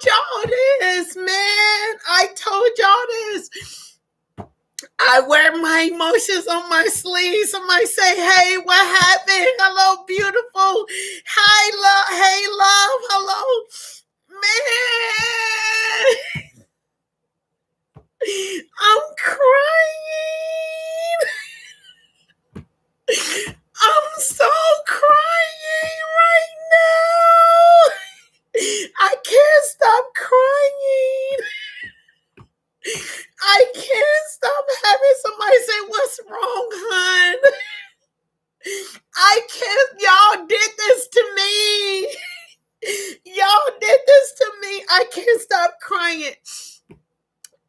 y'all this, man. I told y'all this. I wear my emotions on my sleeve. Somebody say, hey, what happened? Hello, beautiful. Hi, love. Hey, love. Hello. Man, I'm crying. I'm so crying right now. I can't stop crying. I can't stop having somebody say, what's wrong, hon? I can't. Y'all did this to me. Y'all did this to me. I can't stop crying.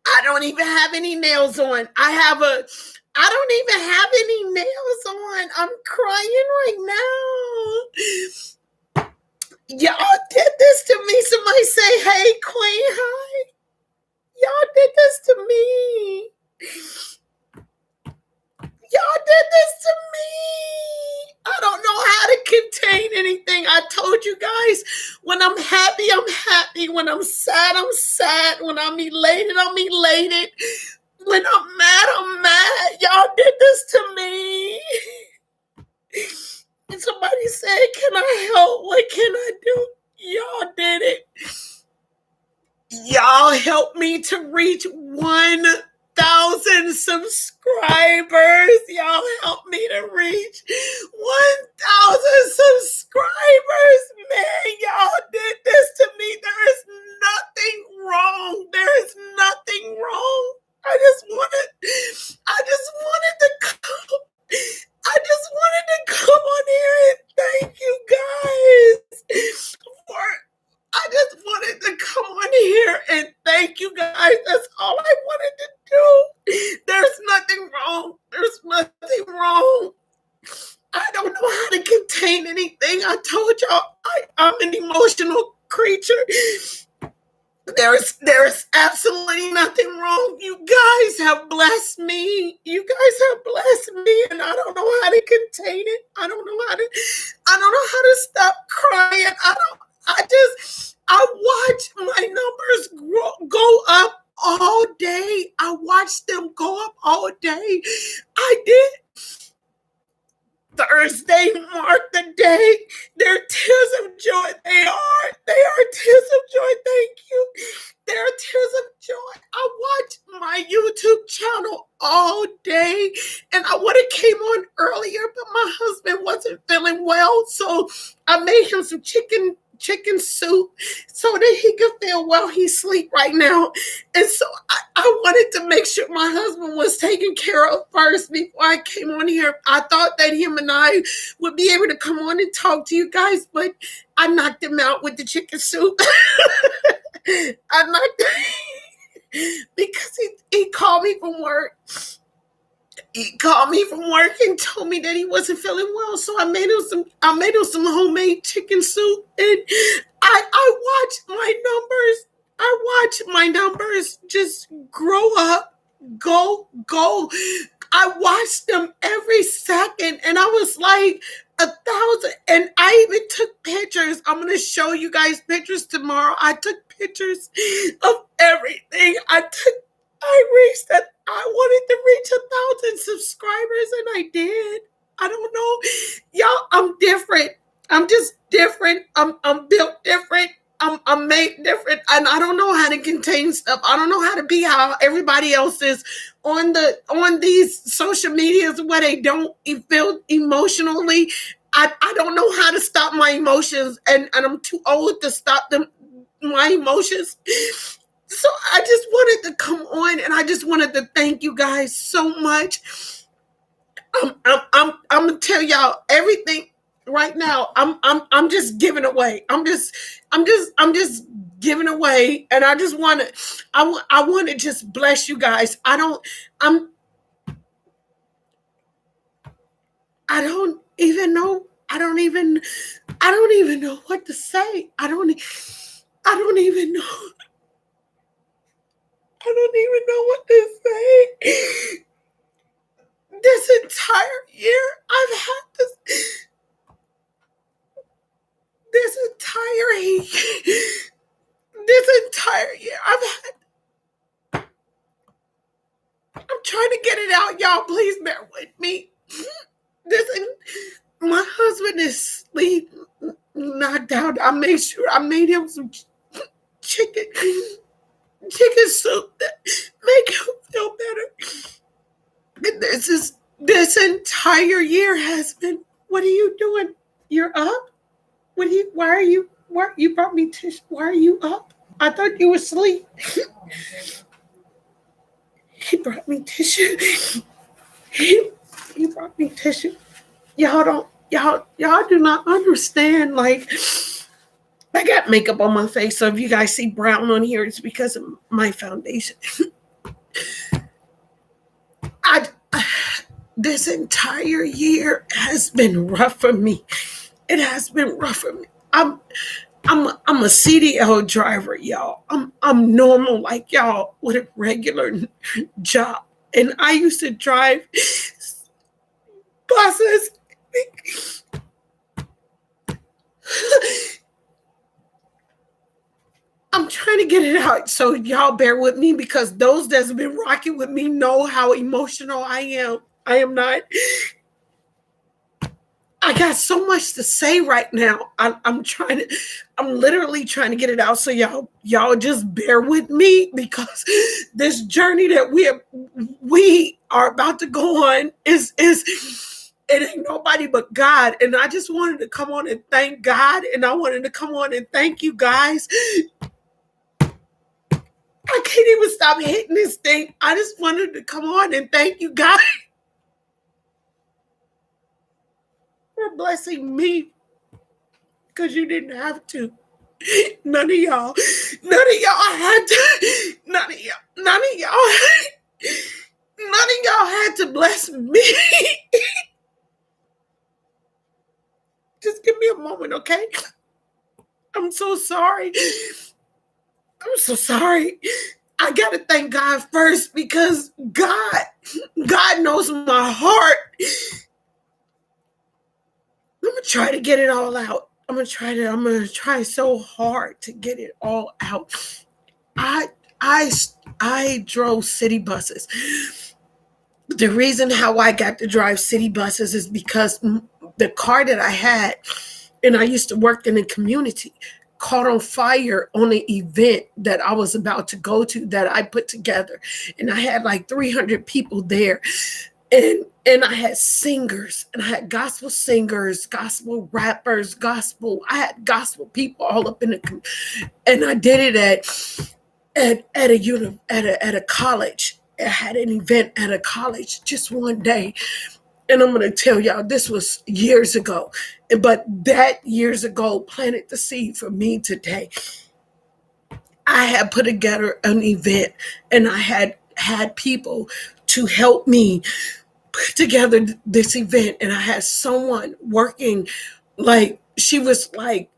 I don't even have any nails on. I don't even have any nails on. I'm crying right now. Y'all did this to me. Somebody say, hey, Queen, hi. Y'all did this to me. Y'all did this to me. I don't know how to contain anything. I told you guys, when I'm happy, I'm happy. When I'm sad, I'm sad. When I'm elated, I'm elated. When I'm mad, I'm mad. Y'all did this to me. And somebody said, can I help? What can I do? Y'all did it. Y'all helped me to reach 1,000 subscribers. Y'all helped me to reach 1,000 subscribers. Man, y'all did this to me. There is nothing wrong. There is nothing wrong. I just wanted to come on here and thank you guys I just wanted to come on here and thank you guys. That's all I wanted to do. There's nothing wrong. There's nothing wrong. I don't know how to contain anything. I told y'all I'm an emotional creature. There's absolutely nothing wrong. You guys have blessed me. You guys have blessed me, and I don't know how to contain it. I don't know how to stop crying. I watch my numbers go up all day. I watched them go up all day. I did. Thursday marked the day. They're tears of joy. They are tears of joy. Thank you. They're tears of joy. I watched my YouTube channel all day, and I would have came on earlier, but my husband wasn't feeling well, so I made him some chicken soup so that he could feel well. He's asleep right now. And so I wanted to make sure my husband was taken care of first before I came on here. I thought that him and I would be able to come on and talk to you guys, but I knocked him out with the chicken soup. I knocked because he called me from work. He called me from work and told me that he wasn't feeling well. So I made him some homemade chicken soup. And I watched my numbers just grow up, go. I watched them every second, and I was like 1,000. And I even took pictures. I'm going to show you guys pictures tomorrow. I took pictures of everything. I wanted to reach 1,000 subscribers, and I did. I don't know. Y'all, I'm different. I'm just different. I'm built different. I'm made different, and I don't know how to contain stuff. I don't know how to be how everybody else is on these social medias where they don't feel emotionally. I don't know how to stop my emotions, and I'm too old to stop my emotions. So I just wanted to come on, and I just wanted to thank you guys so much. I'm gonna tell y'all everything right now. I'm just giving away. I'm just giving away, and I just want to. I want to just bless you guys. I don't even know. I don't even know what to say. I don't even know. I don't even know what to say. This entire year, I've had this entire year. this entire year, I'm trying to get it out, y'all. Please bear with me. My husband is asleep, knocked out. I made him some chicken soup that make him feel better. And this entire year has been. What are you doing? You're up. Why you brought me tissue? Why are you up? I thought you were asleep. He brought me tissue. He brought me tissue. Y'all do not understand. Like, I got makeup on my face, so if you guys see brown on here, it's because of my foundation. This entire year has been rough for me. It has been rough for me. I'm a CDL driver, y'all. I'm normal like y'all with a regular job, and I used to drive buses. I'm trying to get it out, so y'all bear with me, because those that's been rocking with me know how emotional I am. I am not. I got so much to say right now. I'm literally trying to get it out. So y'all just bear with me, because this journey that we are about to go on is it ain't nobody but God. And I just wanted to come on and thank God, and I wanted to come on and thank you guys. I can't even stop hitting this thing. I just wanted to come on and thank you guys for blessing me, because you didn't have to. None of y'all had to. None of y'all had to bless me. Just give me a moment, okay? I'm so sorry. I gotta thank God first, because God knows my heart. I'm gonna try to get it all out. I'm gonna try so hard to get it all out. I drove city buses. The reason how I got to drive city buses is because the car that I had, and I used to work in the community, caught on fire on an event that I was about to go to, that I put together. And I had like 300 people there. And I had singers, and I had gospel singers, gospel rappers, I had gospel people all up in the, and I did it at a college. I had an event at a college just one day. And I'm going to tell y'all, this was years ago, but that years ago planted the seed for me today. I had put together an event, and I had people to help me put together this event, and I had someone working, like, she was like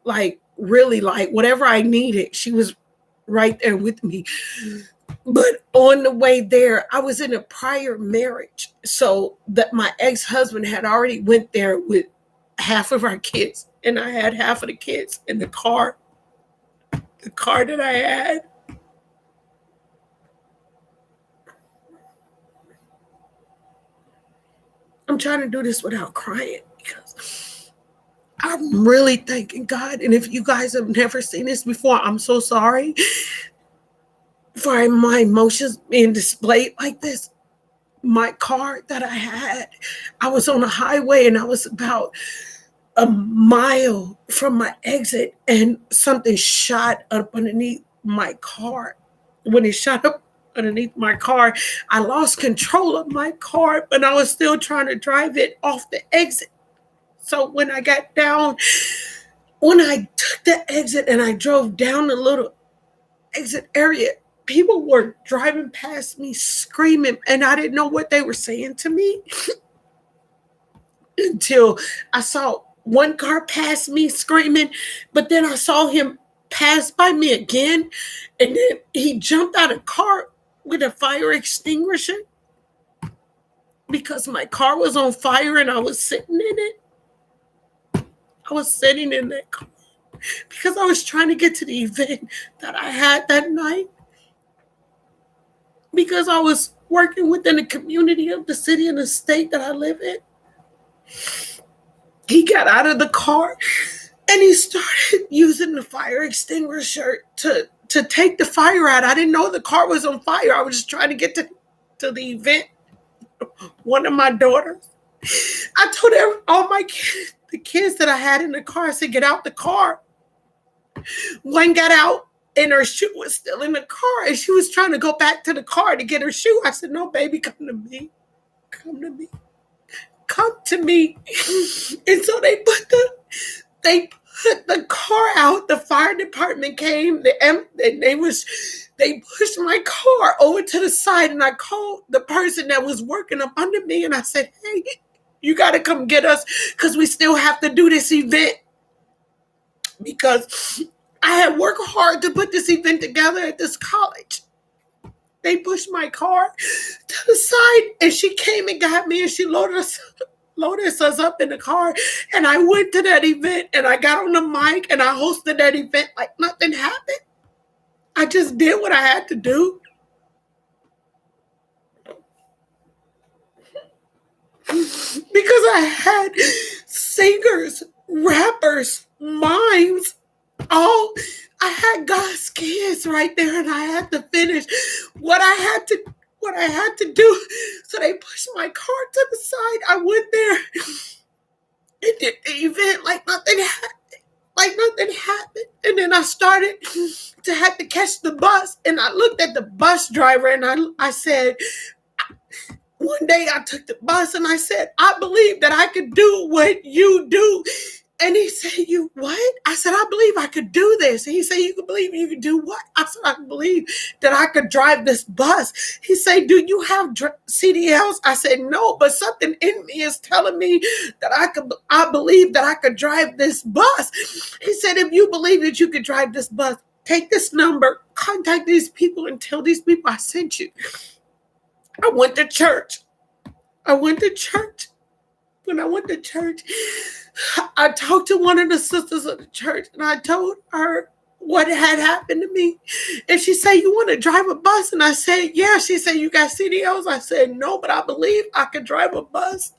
really, like, whatever I needed, she was right there with me. But on the way there, I was in a prior marriage, so that my ex-husband had already went there with half of our kids, and I had half of the kids in the car that I had. I'm trying to do this without crying, because I'm really thanking God. And if you guys have never seen this before, I'm so sorry for my emotions being displayed like this. My car that I had, I was on a highway, and I was about a mile from my exit, and something shot up underneath my car. When it shot up underneath my car, I lost control of my car, but I was still trying to drive it off the exit. So when I got down, when I took the exit and I drove down the little exit area, people were driving past me screaming, and I didn't know what they were saying to me until I saw one car pass me screaming, but then I saw him pass by me again, and then he jumped out of the car with a fire extinguisher, because my car was on fire and I was sitting in it. I was sitting in that car. because I was trying to get to the event that I had that night, because I was working within the community of the city and the state that I live in. He got out of the car and he started using the fire extinguisher to take the fire out. I didn't know the car was on fire. I was just trying to get to the event. One of my daughters, I told all my kids, the kids that I had in the car, I said, get out the car. One got out and her shoe was still in the car and she was trying to go back to the car to get her shoe. I said, no, baby, come to me. Come to me. Come to me. And so they put the car out. The fire department came. They pushed my car over to the side, and I called the person that was working up under me, and I said, hey, you got to come get us because we still have to do this event, because I had worked hard to put this event together at this college. They pushed my car to the side, and she came and got me, and she loaded us up in the car, and I went to that event, and I got on the mic, and I hosted that event like nothing happened. I just did what I had to do. Because I had singers, rappers, mimes, I had God's kids right there, and I had to finish what I had to do. So they pushed my car to the side. I went there and did the event like nothing happened. And then I started to have to catch the bus, and I looked at the bus driver, and I said, one day I took the bus and I said, I believe that I could do what you do. And he said, you what? I said, I believe I could do this. And he said, you could believe you could do what? I said, I believe that I could drive this bus. He said, do you have CDLs? I said, no, but something in me is telling me that I believe that I could drive this bus. He said, if you believe that you could drive this bus, take this number, contact these people and tell these people I sent you. I went to church. When I went to church, I talked to one of the sisters of the church, and I told her what had happened to me. And she said, you want to drive a bus? And I said, yeah. She said, you got CDLs? I said, no, but I believe I could drive a bus.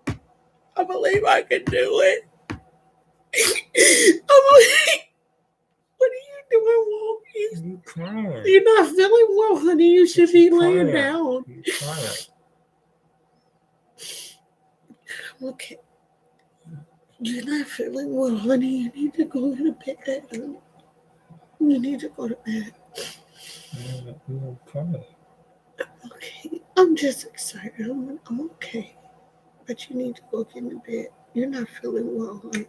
I believe I could do it. What are you doing, Walt? You crying. You're not feeling well, honey. You should be laying down. You crying. Okay. You're not feeling well, honey. You need to go to bed. You need to go to bed. You're crying. Okay. I'm just excited. I'm okay. But you need to go get in bed. You're not feeling well, honey.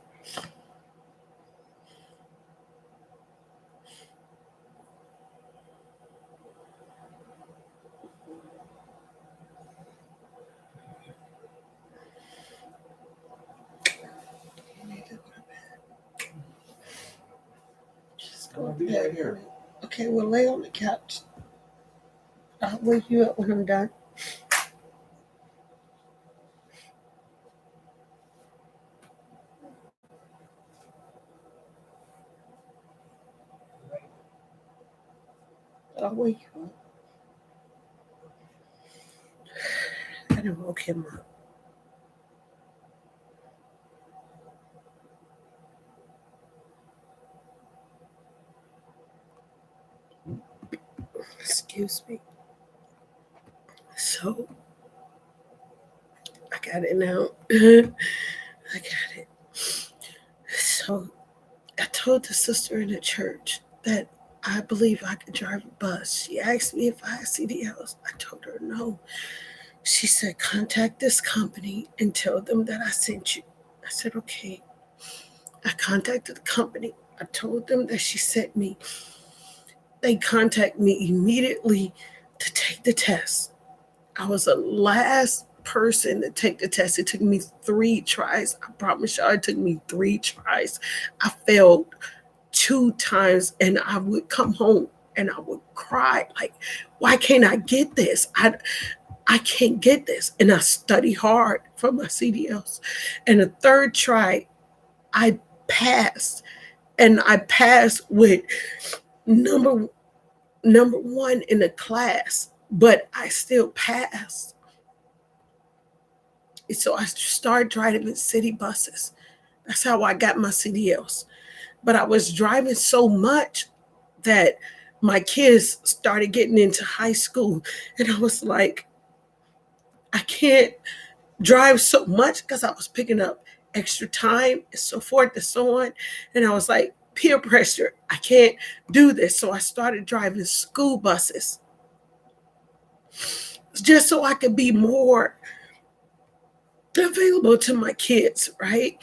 I'll be right here. Okay, well, lay on the couch. I'll wake you up when I'm done. I'll wake you up. I didn't woke him up. Excuse me. So, I got it now. I got it. So, I told the sister in the church that I believe I could drive a bus. She asked me if I had CDLs. I told her no. She said, contact this company and tell them that I sent you. I said, okay. I contacted the company. I told them that she sent me. They contacted me immediately to take the test. I was the last person to take the test. It took me 3 tries. I promise y'all, it took me 3 tries. I failed 2 times, and I would come home and I would cry like, why can't I get this? I can't get this. And I study hard for my CDLs. And the 3rd try, I passed. and I passed with number one in the class, but I still passed. So I started driving city buses. That's how I got my CDLs. But I was driving so much that my kids started getting into high school, and I was like, I can't drive so much because I was picking up extra time and so forth and so on. And I was like, peer pressure, I can't do this. So I started driving school buses just so I could be more available to my kids, right?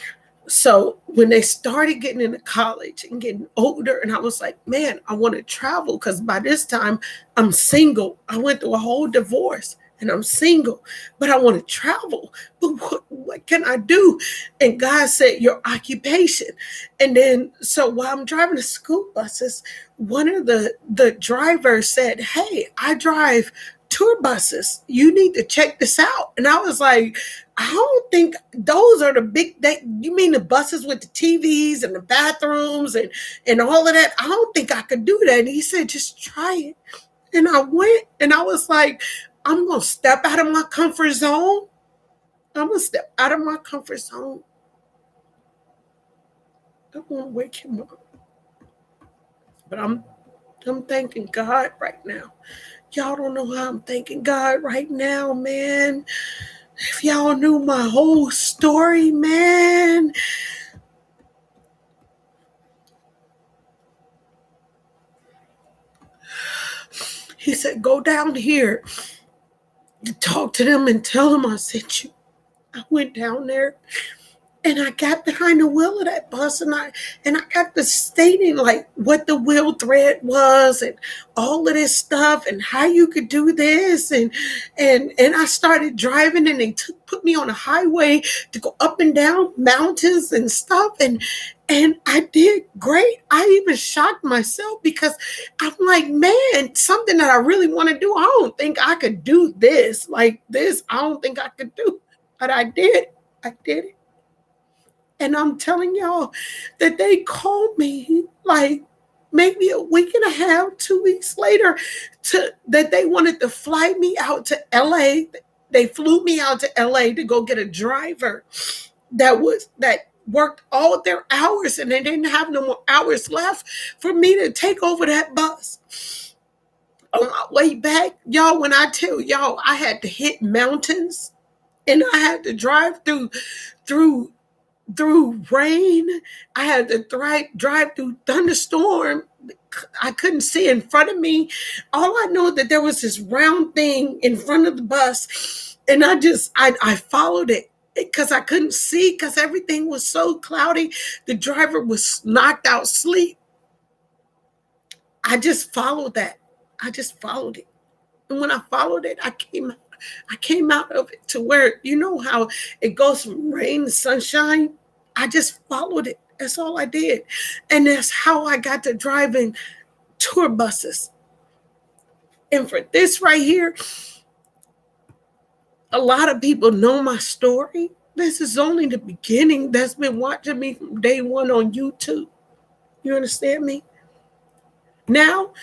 So when they started getting into college and getting older, and I was like, man, I want to travel because by this time I'm single. I went through a whole divorce and I'm single, but I want to travel. But what can I do? And God said, your occupation. And then, so while I'm driving the school buses, one of the drivers said, hey, I drive tour buses. You need to check this out. And I was like, I don't think those are the big, you mean the buses with the TVs and the bathrooms and all of that? I don't think I could do that. And he said, just try it. And I went and I was like, I'm going to step out of my comfort zone. I'm going to step out of my comfort zone. I'm going to wake him up. But I'm thanking God right now. Y'all don't know how I'm thanking God right now, man. If y'all knew my whole story, man. He said, go down here to talk to them and tell them I sent you. I went down there and I got behind the wheel of that bus and I got to stating like what the wheel thread was and all of this stuff and how you could do this and I started driving and they put me on a highway to go up and down mountains and stuff and I did great. I even shocked myself because I'm like, man, something that I really want to do. I don't think I could do this like this. I don't think I could do, but I did. I did it. And I'm telling y'all that they called me like maybe a week and a half, 2 weeks later, that they wanted to fly me out to LA. They flew me out to LA to go get a driver that worked all their hours and they didn't have no more hours left for me to take over that bus. On my way back, y'all, when I tell y'all I had to hit mountains and I had to drive through rain. I had to drive through thunderstorm. I couldn't see in front of me. All I know that there was this round thing in front of the bus, and I followed it because I couldn't see because everything was so cloudy. The driver was knocked out asleep. I just followed that. I just followed it. And when I followed it, I came out of it to where, you know how it goes from rain to sunshine? I just followed it. That's all I did. And that's how I got to driving tour buses. And for this right here, a lot of people know my story. This is only the beginning. That's been watching me from day one on YouTube. You understand me? Now,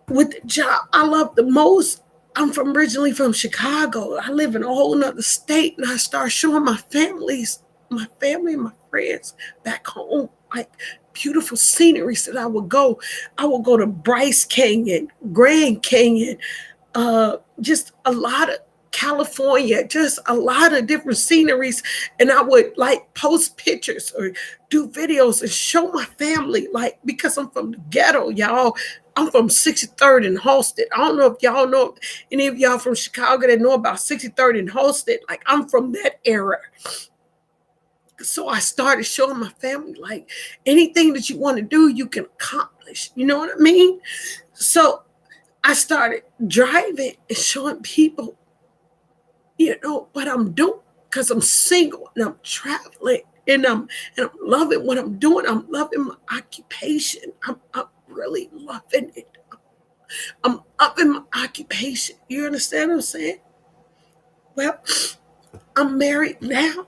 with the job I love the most, I'm originally from Chicago. I live in a whole nother state, and I start showing my family and my friends back home, like beautiful sceneries that I would go. I would go to Bryce Canyon, Grand Canyon, just a lot of California, just a lot of different sceneries. And I would like post pictures or do videos and show my family, like, because I'm from the ghetto, y'all. I'm from 63rd and Halsted. I don't know if y'all know, any of y'all from Chicago that know about 63rd and Halsted. Like, I'm from that era. So I started showing my family, like, anything that you want to do, you can accomplish. You know what I mean? So I started driving and showing people, you know, what I'm doing, because I'm single and I'm traveling and I'm loving what I'm doing. I'm loving my occupation. I'm really loving it. I'm up in my occupation. You understand what I'm saying? Well, I'm married now.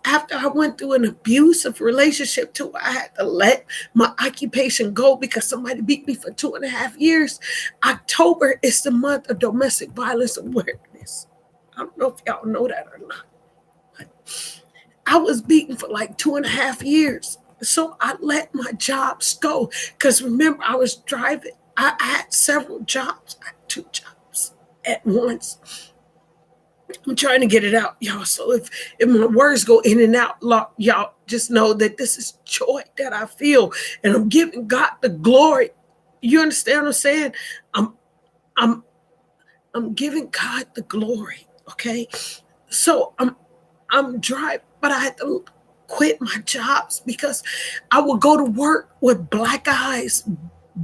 after I went through an abusive relationship to where I had to let my occupation go because somebody beat me for 2.5 years, October is the month of domestic violence awareness. I don't know if y'all know that or not. But I was beaten for like 2.5 years. So I let my jobs go. Because remember, I was driving. I had several jobs. I had 2 jobs at once. I'm trying to get it out, y'all. So if my words go in and out, y'all just know that this is joy that I feel, and I'm giving God the glory. You understand what I'm saying? I'm giving God the glory. Okay, so I'm driving, but I had to quit my jobs because I would go to work with black eyes,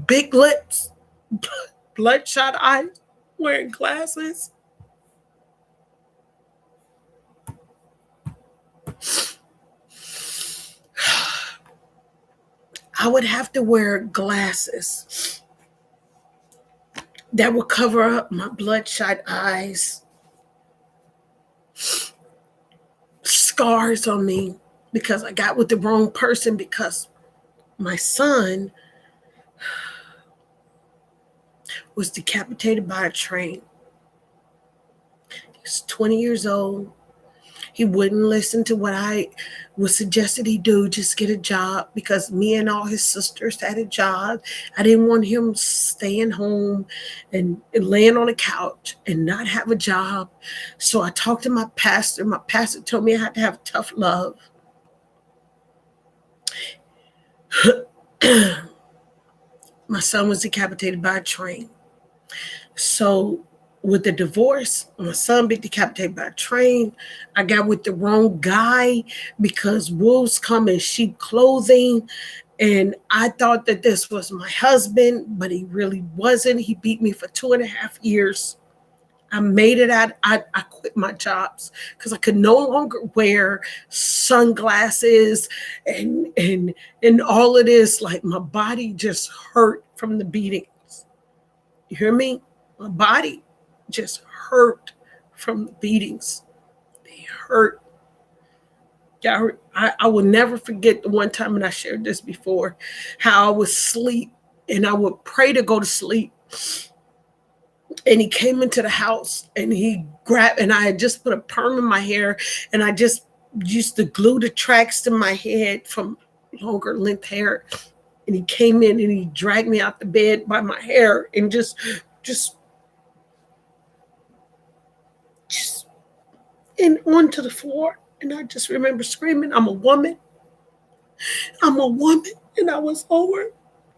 big lips, bloodshot eyes, wearing glasses. I would have to wear glasses that would cover up my bloodshot eyes, scars on me because I got with the wrong person, because my son was decapitated by a train. He was 20 years old. He wouldn't listen to what I was suggested he do, just get a job, because me and all his sisters had a job. I didn't want him staying home and laying on a couch and not have a job. So I talked to my pastor. My pastor told me I had to have tough love. My son was decapitated by a train. So with the divorce, my son being decapitated by a train, I got with the wrong guy because wolves come in sheep clothing. And I thought that this was my husband, but he really wasn't. He beat me for 2.5 years. I made it out. I quit my jobs because I could no longer wear sunglasses and all of this. Like, my body just hurt from the beatings. You hear me? My body just hurt from the beatings. They hurt. I will never forget the one time, and I shared this before, how I would sleep and I would pray to go to sleep. And he came into the house and he grabbed, and I had just put a perm in my hair, and I just used to glue the tracks to my head from longer length hair. And he came in and he dragged me out the bed by my hair and just and onto the floor. And I just remember screaming, I'm a woman. I'm a woman. And I was over.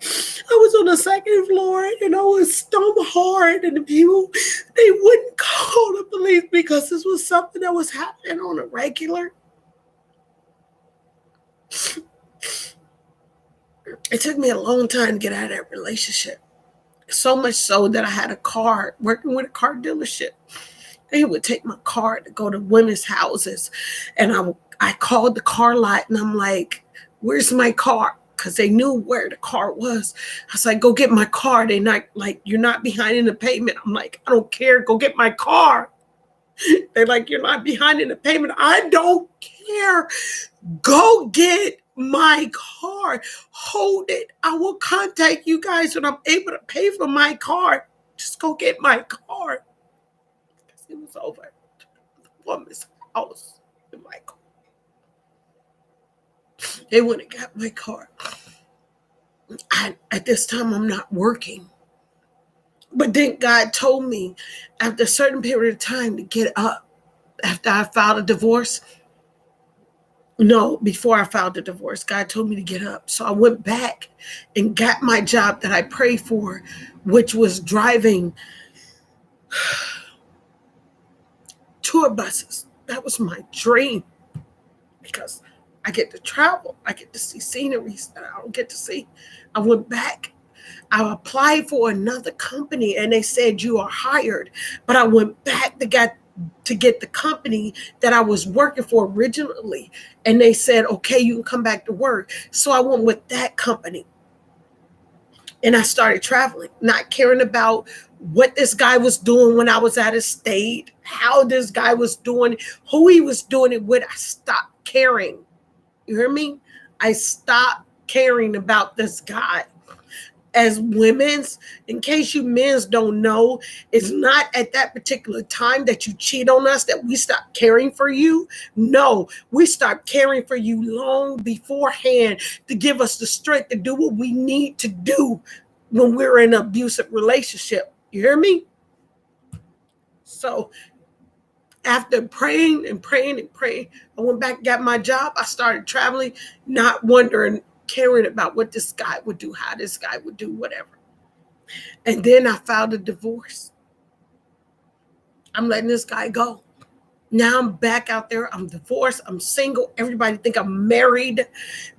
I was on the second floor and I was stomp hard, and the people, they wouldn't call the police because this was something that was happening on a regular. It took me a long time to get out of that relationship. So much so that I had a car, working with a car dealership. They would take my car to go to women's houses. And I called the car lot and I'm like, where's my car? Because they knew where the car was. I was like, go get my car. They're not like, you're not behind in the payment. I'm like, I don't care. Go get my car. They're like, you're not behind in the payment. I don't care. Go get my car. Hold it. I will contact you guys when I'm able to pay for my car. Just go get my car. Because it was over at the woman's house in my car. They went and got my car. At this time, I'm not working. But then God told me after a certain period of time to get up. After I filed a divorce. No, before I filed the divorce, God told me to get up. So I went back and got my job that I prayed for, which was driving tour buses. That was my dream because I get to travel. I get to see sceneries that I don't get to see. I went back. I applied for another company and they said you are hired. But I went back to get the company that I was working for originally. And they said, okay, you can come back to work. So I went with that company. And I started traveling, not caring about what this guy was doing when I was out of state, how this guy was doing, who he was doing it with. I stopped stopped caring. You hear me? I stopped caring about this guy. As women's, in case you men's don't know, it's not at that particular time that you cheat on us that we stop caring for you. No, we start caring for you long beforehand to give us the strength to do what we need to do when we're in an abusive relationship. You hear me? So after praying and praying and praying, I went back, got my job. I started traveling, not wondering, caring about what this guy would do, how this guy would do, whatever. And then I filed a divorce. I'm letting this guy go. Now I'm back out there. I'm divorced. I'm single. Everybody think I'm married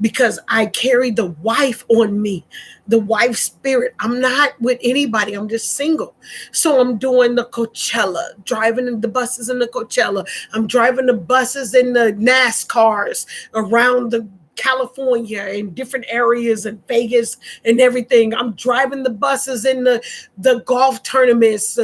because I carry the wife on me, the wife spirit. I'm not with anybody. I'm just single. So I'm doing the Coachella, driving the buses in the Coachella. I'm driving the buses in the NASCARs around the California and different areas and Vegas and everything. I'm driving the buses in the golf tournaments.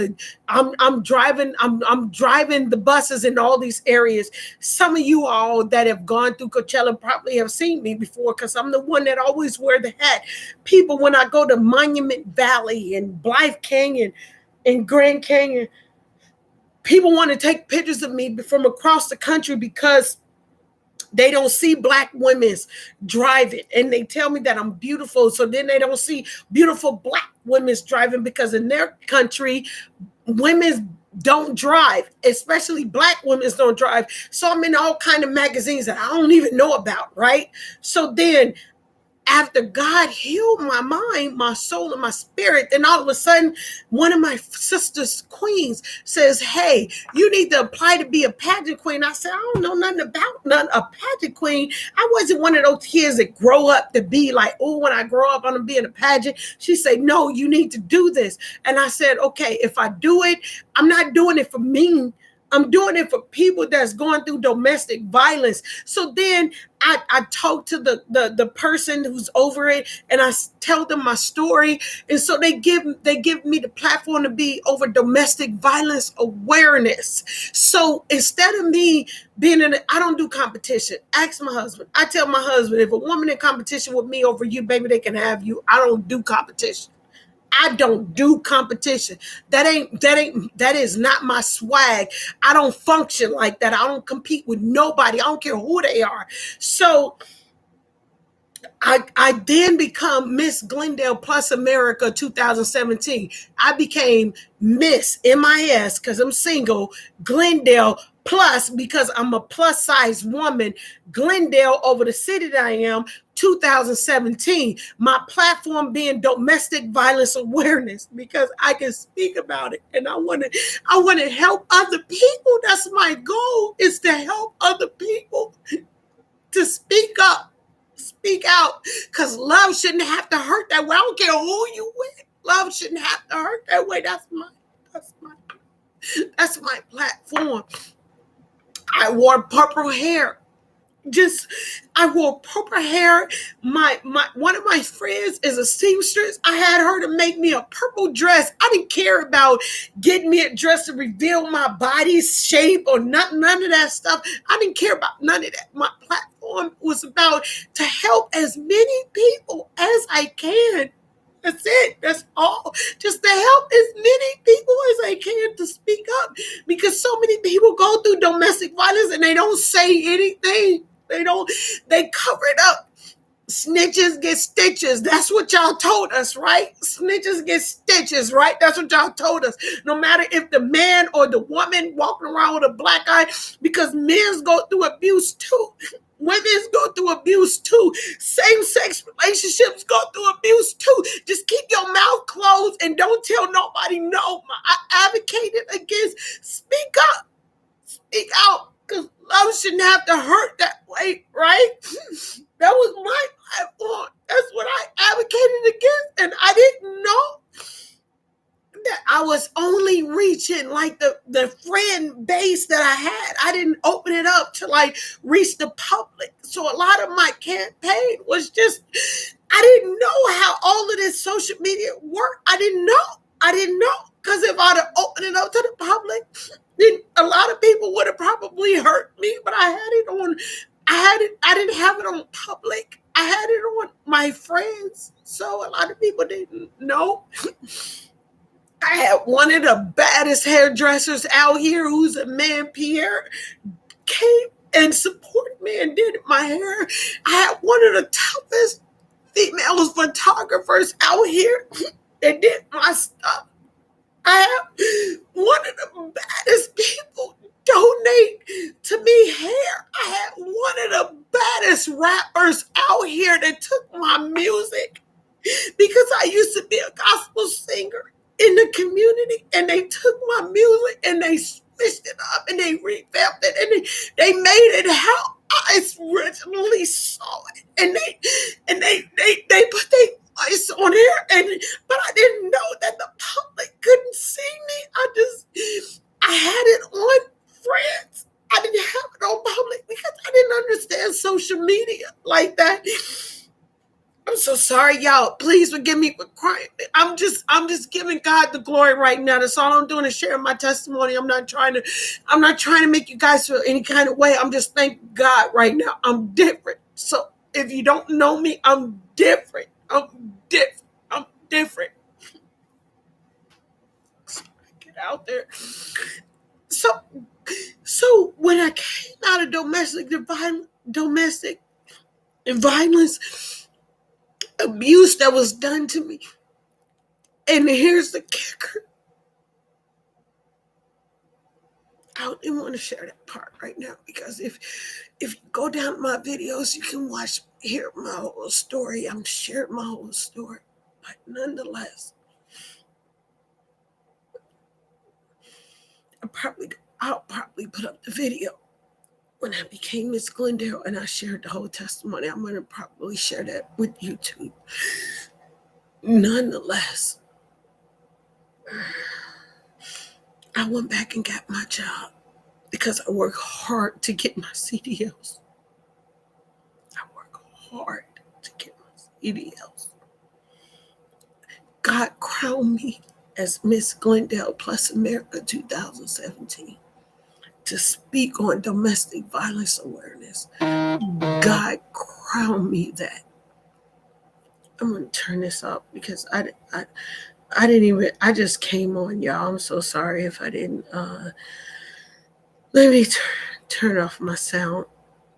I'm driving the buses in all these areas. Some of you all that have gone through Coachella probably have seen me before because I'm the one that always wear the hat. People, when I go to Monument Valley and Blythe Canyon and Grand Canyon, people want to take pictures of me from across the country because they don't see Black women driving, and they tell me that I'm beautiful. So then they don't see beautiful Black women driving because in their country, women don't drive, especially Black women don't drive. So I'm in all kind of magazines that I don't even know about, right? So then after God healed my mind, my soul, and my spirit, then all of a sudden, one of my sisters, queens, says, "Hey, you need to apply to be a pageant queen." I said, "I don't know nothing about a pageant queen. I wasn't one of those kids that grow up to be like, oh, when I grow up, I'm going to be in a pageant." She said, "No, you need to do this." And I said, "Okay, if I do it, I'm not doing it for me. I'm doing it for people that's going through domestic violence." So then I talk to the person who's over it, and I tell them my story. And so they give me the platform to be over domestic violence awareness. So instead of me being I don't do competition. Ask my husband. I tell my husband, if a woman in competition with me over you, baby, they can have you. I don't do competition. I don't do competition. That is not my swag. I don't function like that. I don't compete with nobody. I don't care who they are. So I then become Miss Glendale Plus America 2017. I became Miss MIS because I'm single, Glendale Plus because I'm a plus size woman, Glendale over the city that I am, 2017. My platform being domestic violence awareness because I can speak about it and I want to help other people. That's my goal, is to help other people to speak up. Speak out, because love shouldn't have to hurt that way. I don't care who you with. Love shouldn't have to hurt that way. That's my platform. I wore purple hair. I wore purple hair. My one of my friends is a seamstress. I had her to make me a purple dress. I didn't care about getting me a dress to reveal my body's shape or none of that stuff. I didn't care about none of that. My platform was about to help as many people as I can. That's it. That's all. Just to help as many people as I can to speak up, because so many people go through domestic violence and they don't say anything. They cover it up. Snitches get stitches. That's what y'all told us, right? Snitches get stitches, right? That's what y'all told us. No matter if the man or the woman walking around with a black eye, because men go through abuse too. Women go through abuse too. Same-sex relationships go through abuse too. Just keep your mouth closed and don't tell nobody no. I advocated against speak up. Speak out. Because love shouldn't have to hurt that way, right? That was my platform. That's what I advocated against. And I didn't know that I was only reaching like the friend base that I had. I didn't open it up to like reach the public. So a lot of my campaign was just, I didn't know how all of this social media worked. I didn't know. Because if I'd have opened it up to the public, then a lot of people would have probably hurt me. But I had it on I didn't have it on public. I had it on my friends. So a lot of people didn't know. I had one of the baddest hairdressers out here who's a man, Pierre, came and supported me and did my hair. I had one of the toughest female photographers out here that did my stuff. I have one of the baddest people donate to me hair. I had one of the baddest rappers out here that took my music because I used to be a gospel singer in the community, and they took my music and they switched it up and they revamped it and they made it how I originally saw it, and they put their voice on here, but I didn't know that the public couldn't see me. I had it on friends. I didn't have it on public because I didn't understand social media like that. I'm so sorry, y'all. Please forgive me for crying. I'm just giving God the glory right now. That's all I'm doing is sharing my testimony. I'm not trying to make you guys feel any kind of way. I'm just thanking God right now. I'm different. So if you don't know me, I'm different. I'm different. Get out there. So when I came out of domestic violence, abuse that was done to me. And here's the kicker. I don't even want to share that part right now because if you go down my videos, you can hear my whole story. I'm sharing my whole story. But nonetheless, I'll probably put up the video when I became Miss Glendale and I shared the whole testimony. I'm going to probably share that with YouTube. Nonetheless, I went back and got my job because I work hard to get my CDLs. I work hard to get my CDLs. God crowned me as Miss Glendale Plus America 2017 to speak on domestic violence awareness. God crowned me that. I'm going to turn this off because I just came on, y'all. I'm so sorry if I didn't. Let me turn off my sound.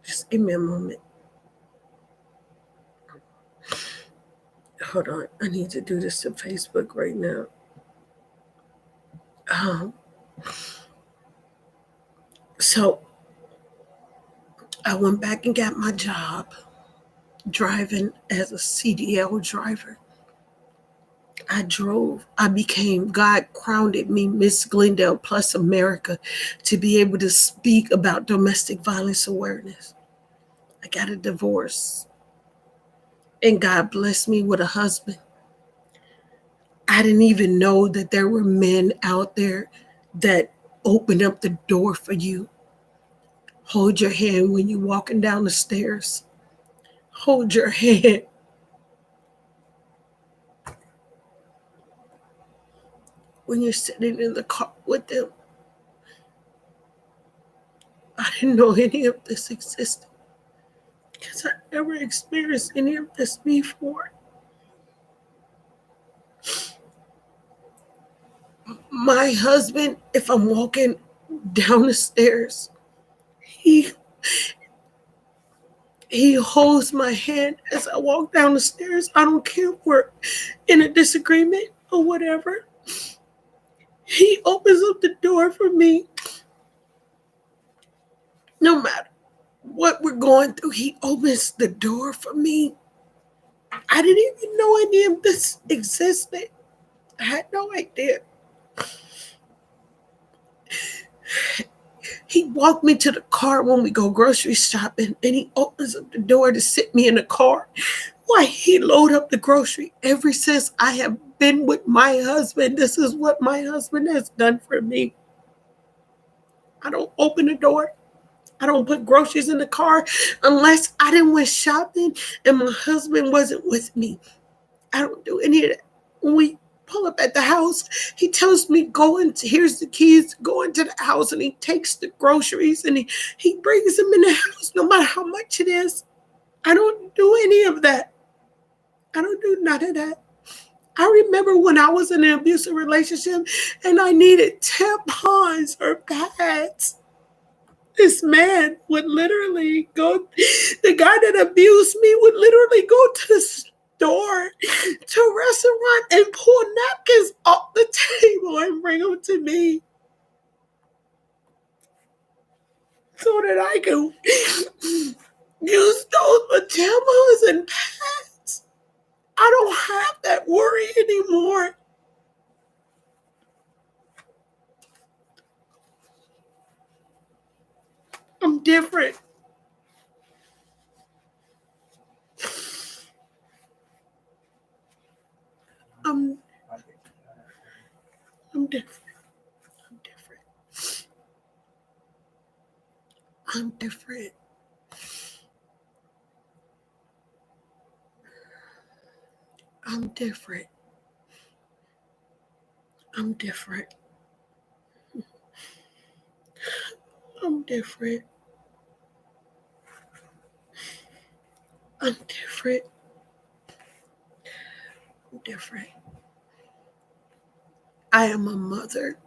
Just give me a moment. Hold on. I need to do this to Facebook right now. So I went back and got my job driving as a CDL driver. God crowned me Miss Glendale Plus America to be able to speak about domestic violence awareness. I got a divorce and God blessed me with a husband. I didn't even know that there were men out there that open up the door for you. Hold your hand when you're walking down the stairs. Hold your hand. When you're sitting in the car with them. I didn't know any of this existed because I never experienced any of this before. My husband, if I'm walking down the stairs, he holds my hand as I walk down the stairs. I don't care if we're in a disagreement or whatever. He opens up the door for me. No matter what we're going through, he opens the door for me. I didn't even know any of this existed. I had no idea. He walked me to the car when we go grocery shopping, and he opens up the door to sit me in the car while he load up the grocery. Ever since I have been with my husband, this is what my husband has done for me. I don't open the door. I don't put groceries in the car unless I didn't went shopping and my husband wasn't with me. I don't do any of that. When we pull up up at the house. He tells me, here's the keys, go into the house, and he takes the groceries and he brings them in the house, no matter how much it is. I don't do any of that. I don't do none of that. I remember when I was in an abusive relationship and I needed tampons or pads. This man would literally go, the guy that abused me would literally go to the store, to a restaurant, and pull napkins off the table and bring them to me so that I could use those for tampons and pads. I don't have that worry anymore. I'm different. I'm different. I'm different. I'm different. I'm different. I'm different. I'm different. I'm different. I'm different. I am a mother.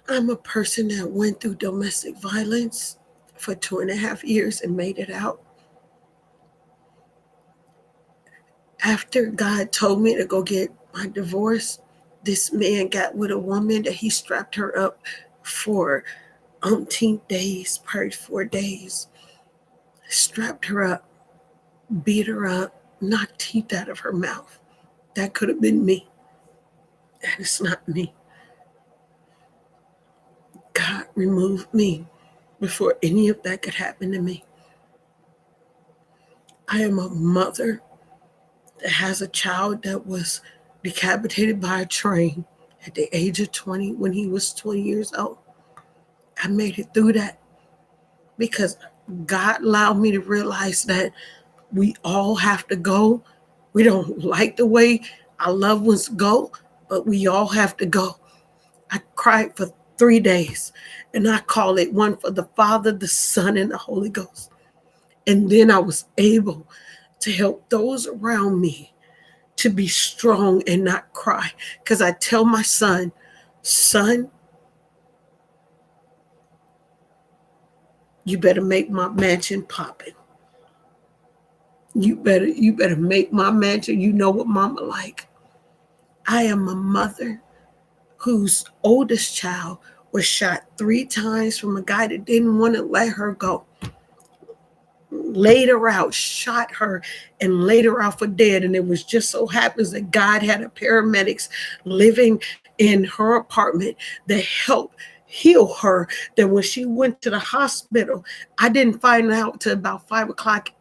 I'm a person that went through domestic violence for 2.5 years and made it out. After God told me to go get my divorce, this man got with a woman that he strapped her up for umpteen days, probably 4 days. Strapped her up, beat her up, knocked teeth out of her mouth. That could have been me. And it's not me. God removed me before any of that could happen to me. I am a mother that has a child that was decapitated by a train at the age of 20 when he was 20 years old. I made it through that because God allowed me to realize that we all have to go. We don't like the way our loved ones go, but we all have to go. I cried for 3 days, and I call it one for the Father, the Son, and the Holy Ghost. And then I was able to help those around me to be strong and not cry. Because I tell my son, you better make my mansion popping. You better make my mansion. You know what mama like. I am a mother whose oldest child was shot 3 times from a guy that didn't want to let her go. Laid her out, shot her, and laid her out for dead. And it was just so happens that God had a paramedics living in her apartment that helped heal her. That when she went to the hospital, I didn't find out till about 5 o'clock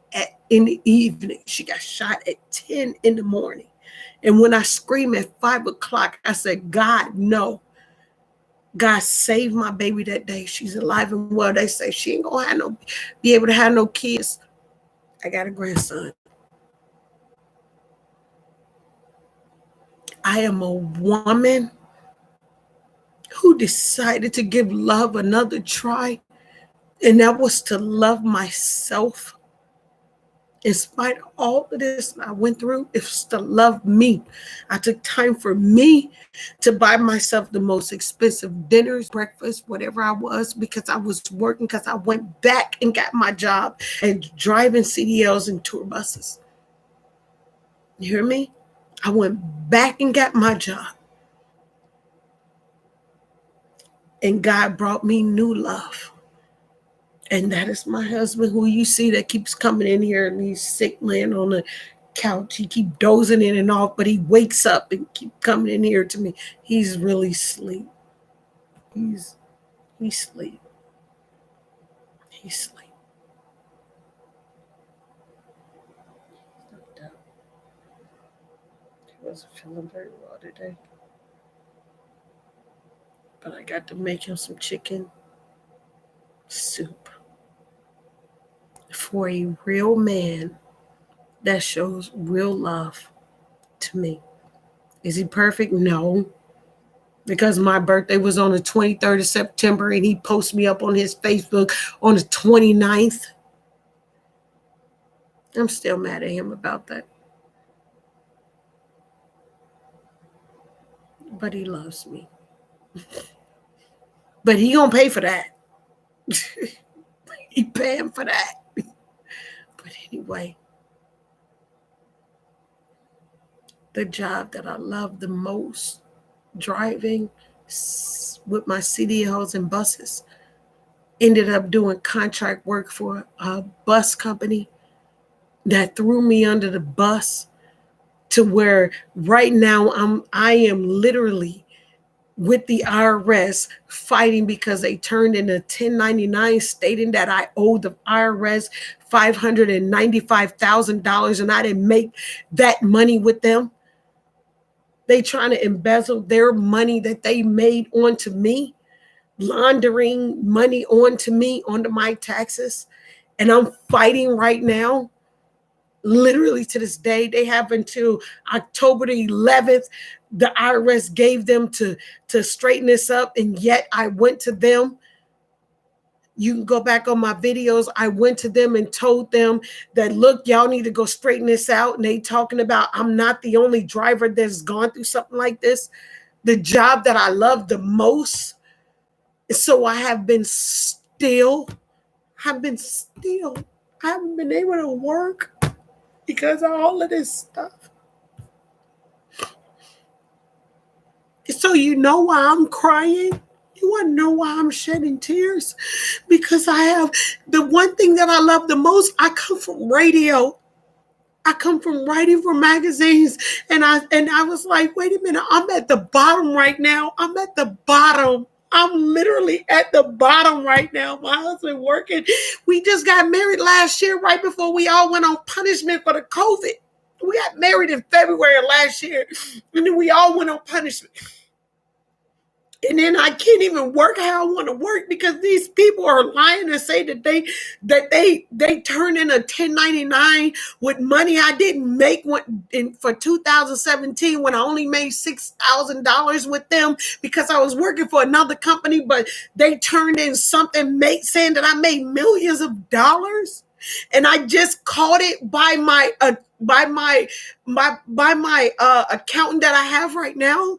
in the evening. She got shot at 10 in the morning. And when I screamed at 5 o'clock, I said, God, no. God saved my baby that day. She's alive and well. They say she ain't gonna be able to have no kids. I got a grandson. I am a woman who decided to give love another try, and that was to love myself. In spite of all of this I went through, it's to love me. I took time for me to buy myself the most expensive dinners, breakfast, whatever I was, because I was working, because I went back and got my job and driving CDLs and tour buses. You hear me? I went back and got my job. And God brought me new love. And that is my husband, who you see that keeps coming in here and he's sick, laying on the couch. He keep dozing in and off, but he wakes up and keep coming in here to me. He's really asleep. He's asleep. He's asleep. He wasn't feeling very well today. But I got to make him some chicken soup for a real man that shows real love to me. Is he perfect? No. Because my birthday was on the 23rd of September and he posted me up on his Facebook on the 29th. I'm still mad at him about that. But he loves me. But he gonna pay for that. He paying for that. But anyway, the job that I love the most, driving with my CDLs and buses, ended up doing contract work for a bus company that threw me under the bus to where right now I am literally with the IRS fighting because they turned in a 1099 stating that I owed the IRS $595,000 and I didn't make that money with them. They trying to embezzle their money that they made onto me, laundering money onto me, onto my taxes. And I'm fighting right now. Literally to this day, they have until October the 11th. The IRS gave them to straighten this up. And yet I went to them. You can go back on my videos. I went to them and told them that, look, y'all need to go straighten this out. And they talking about I'm not the only driver that's gone through something like this. The job that I love the most. So I have been still. I haven't been able to work because of all of this stuff. So you know why I'm crying? You want to know why I'm shedding tears? Because I have the one thing that I love the most. I come from radio. I come from writing for magazines. And I was like, wait a minute, I'm at the bottom right now. I'm at the bottom. I'm literally at the bottom right now. My husband working. We just got married last year, right before we all went on punishment for the COVID. We got married in February of last year, and then we all went on punishment. And then I can't even work how I want to work because these people are lying and say that they turn in a 1099 with money I didn't make for 2017 when I only made $6,000 with them because I was working for another company, but they turned in something saying that I made millions of dollars. And I just caught it by my accountant that I have right now.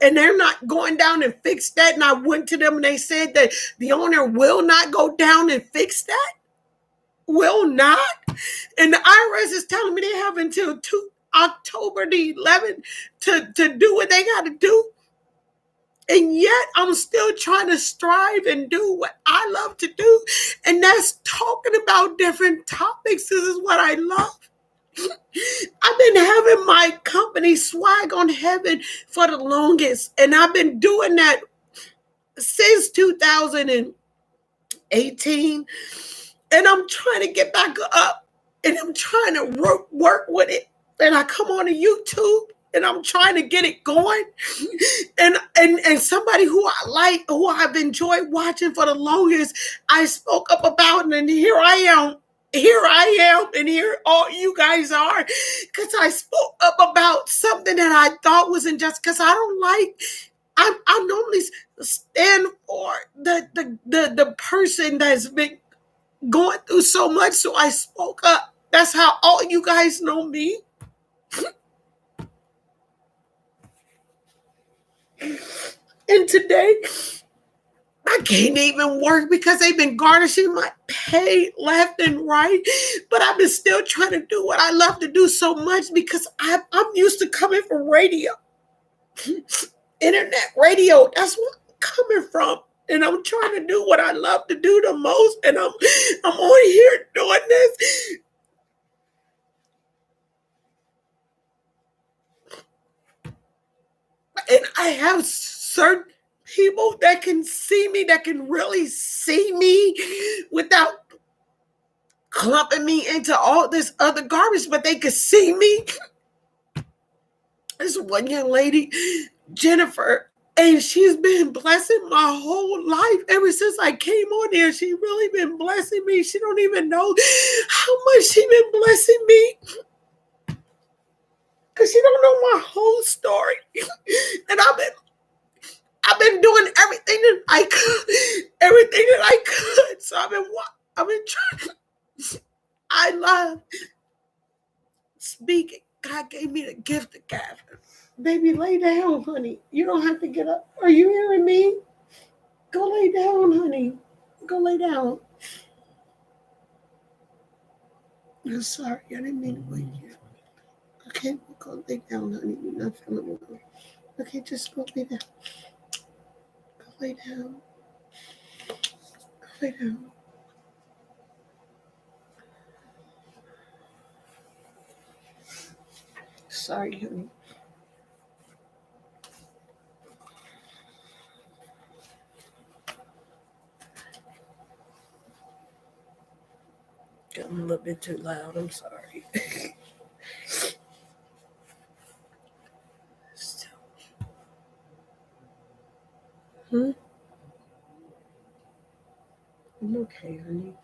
And they're not going down and fix that. And I went to them and they said that the owner will not go down and fix that. Will not. And the IRS is telling me they have until October the 11th to do what they got to do. And yet I'm still trying to strive and do what I love to do. And that's talking about different topics. This is what I love. I've been having my company Swag on Heaven for the longest, and I've been doing that since 2018, and I'm trying to get back up, and I'm trying to work with it, and I come on to YouTube, and I'm trying to get it going, and somebody who I like, who I've enjoyed watching for the longest, I spoke up about it, and here I am, and here all you guys are, because I spoke up about something that I thought wasn't just because I don't like. I normally stand for the person that's been going through so much, so I spoke up. That's how all you guys know me. And today, I can't even work because they've been garnishing my pay left and right. But I've been still trying to do what I love to do so much because I'm used to coming from radio. Internet radio, that's where I'm coming from. And I'm trying to do what I love to do the most. And I'm on here doing this. And I have certain people that can see me, that can really see me without clumping me into all this other garbage, but they can see me. There's one young lady, Jennifer, and she's been blessing my whole life ever since I came on there. She really been blessing me. She don't even know how much she been blessing me. because she don't know my whole story. And I've been doing everything that I could. So I've been trying. I love speaking. God gave me the gift of gathering. Baby, lay down, honey. You don't have to get up. Are you hearing me? Go lay down, honey. Go lay down. I'm sorry. I didn't mean to wake you. Okay, go lay down, honey. You're not feeling well. Okay, just go lay down. Go lay down. Go lay down. Sorry, honey. Got a little bit too loud. I'm sorry. Hmm? I'm okay, honey.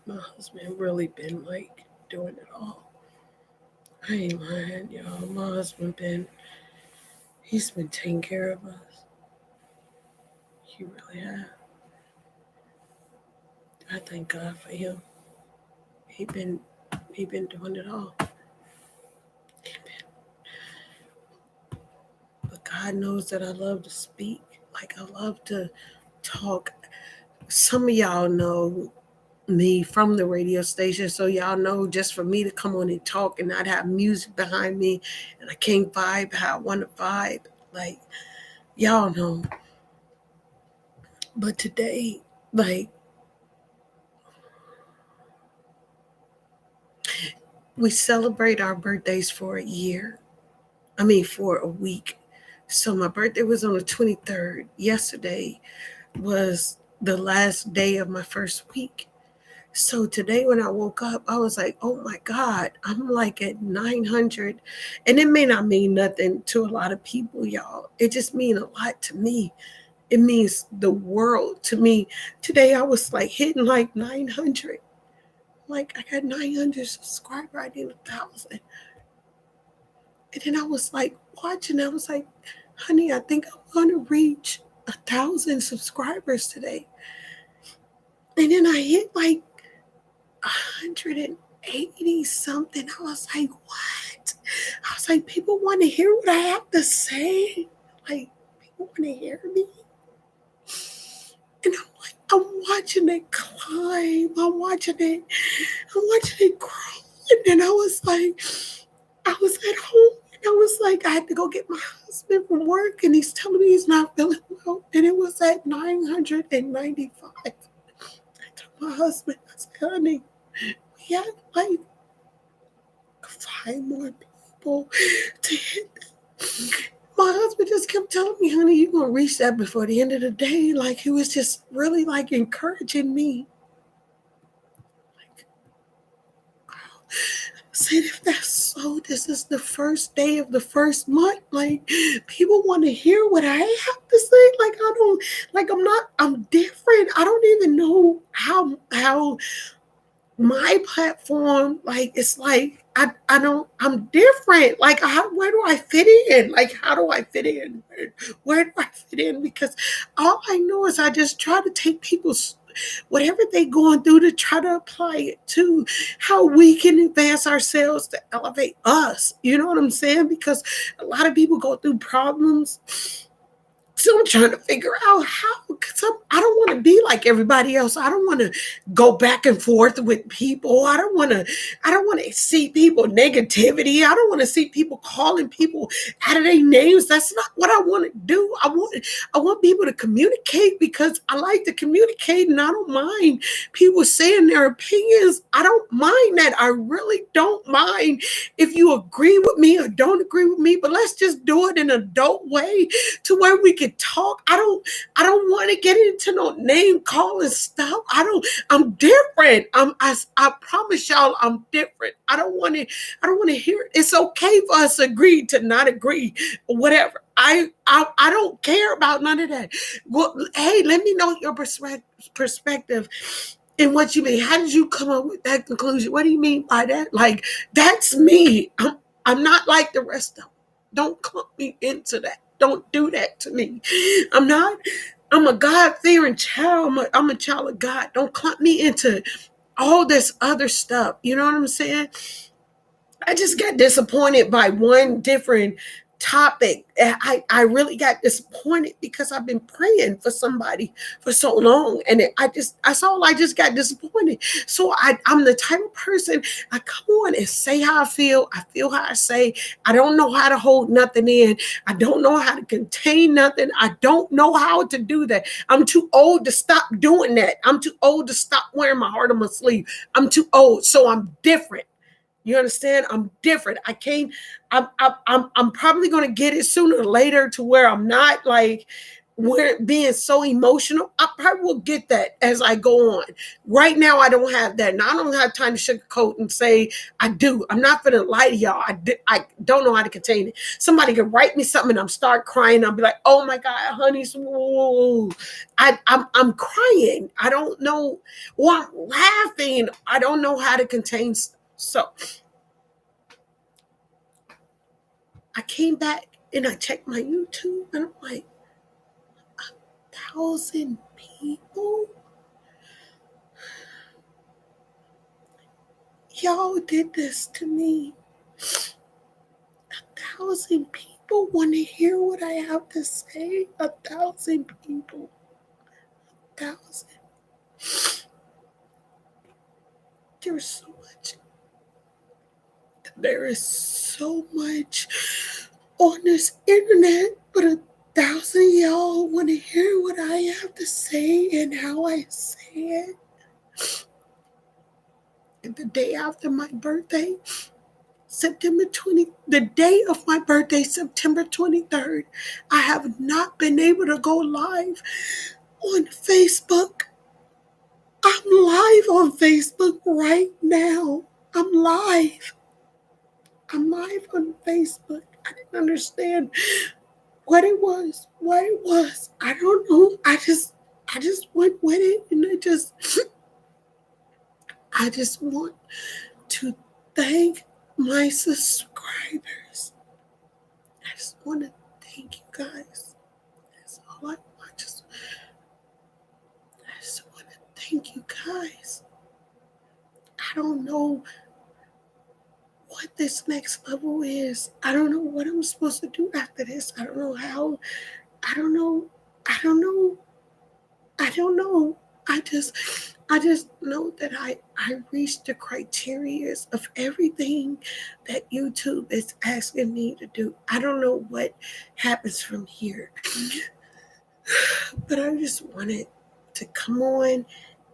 My husband really been like doing it all. I ain't lying, y'all. My husband he's been taking care of us. He really has. I thank God for him. He been doing it all. But God knows that I love to speak. Like I love to talk. Some of y'all know me from the radio station, so y'all know just for me to come on and talk and not have music behind me and I can't vibe how I want to vibe, like y'all know. But today, like, we celebrate our birthdays for a year. For a week. So my birthday was on the 23rd. Yesterday was the last day of my first week. So today when I woke up, I was like, oh my God, I'm like at 900. And it may not mean nothing to a lot of people, y'all. It just means a lot to me. It means the world to me. Today I was like hitting like 900. Like I got 900 subscribers. I need 1,000. And then I was like watching. I was like, honey, I think I'm going to reach 1,000 subscribers today. And then I hit like 180 something. I was like, what? I was like, people want to hear what I have to say. Like, people want to hear me. And I'm like, I'm watching it climb. I'm watching it grow. And then I was at home. And I was like, I had to go get my husband from work. And he's telling me he's not feeling well. And it was at 995. I told my husband, I said, honey, we have like 5 more people to hit that. My husband just kept telling me, honey, you're going to reach that before the end of the day. Like, he was just really like encouraging me. Like, wow. I said, if that's so, this is the first day of the first month. Like, people want to hear what I have to say. I'm different. I don't even know how my platform, like, it's like, I'm different. Like, where do I fit in? Like, how do I fit in? Where do I fit in? Because all I know is I just try to take people's, whatever they're going through, to try to apply it to how we can advance ourselves to elevate us. You know what I'm saying? Because a lot of people go through problems. So I'm trying to figure out how, because I don't want to be like everybody else. I don't want to go back and forth with people. I don't want to see people negativity. I don't want to see people calling people out of their names. That's not what I want to do. I want people to communicate, because I like to communicate, and I don't mind people saying their opinions. I don't mind that. I really don't mind if you agree with me or don't agree with me, but let's just do it in an adult way, to where we can talk. I don't want to get into no name calling stuff. I'm different. I promise y'all I'm different. I don't want to hear it. It's okay for us to agree to not agree or whatever. I don't care about none of that. Well, hey, let me know your perspective and what you mean. How did you come up with that conclusion? What do you mean by that? Like, that's me. I'm not like the rest of them. Don't clump me into that. Don't do that to me. I'm not. I'm a God-fearing child. I'm a child of God. Don't clump me into all this other stuff. You know what I'm saying? I just got disappointed by one different topic. I really got disappointed because I've been praying for somebody for so long, and that's all. I just got disappointed. So I'm the type of person, I come on and say how I feel. I feel how I say. I don't know how to hold nothing in. I don't know how to contain nothing. I don't know how to do that. I'm too old to stop doing that. I'm too old to stop wearing my heart on my sleeve. I'm too old, so I'm different. You understand? I'm different. I can't. I'm probably going to get it sooner or later to where I'm not like we're being so emotional. I probably will get that as I go on. Right now, I don't have that, and I don't have time to sugarcoat and say I do. I'm not going to lie to y'all. I don't know how to contain it. Somebody can write me something, and I'm start crying. I'll be like, "Oh my God, honey, I'm crying. I don't know. Or I'm laughing. I don't know how to contain stuff." So I came back and I checked my YouTube and I'm like, 1,000 people? Y'all did this to me. 1,000 people want to hear what I have to say. 1,000 people. 1,000. There's so much. There is so much on this internet, but 1,000 y'all want to hear what I have to say and how I say it. And the day after my birthday, the day of my birthday, September 23rd, I have not been able to go live on Facebook. I'm live on Facebook right now. I'm live. I'm live on Facebook. I didn't understand what it was, what it was. I don't know. I just went with it, and I just want to thank my subscribers. I just want to thank you guys. That's all I want. I just want to thank you guys. I don't know what this next level is. I don't know what I'm supposed to do after this. I don't know how. I don't know. I don't know. I don't know. I just know that I reached the criteria of everything that YouTube is asking me to do. I don't know what happens from here. But I just wanted to come on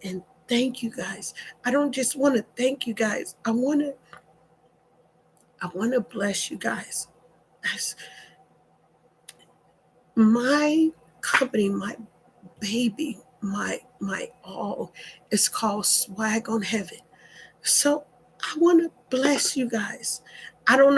and thank you guys. I don't just want to thank you guys. I want to bless you guys. That's my company, my baby, my all is called Swag on Heaven. So I want to bless you guys. I don't know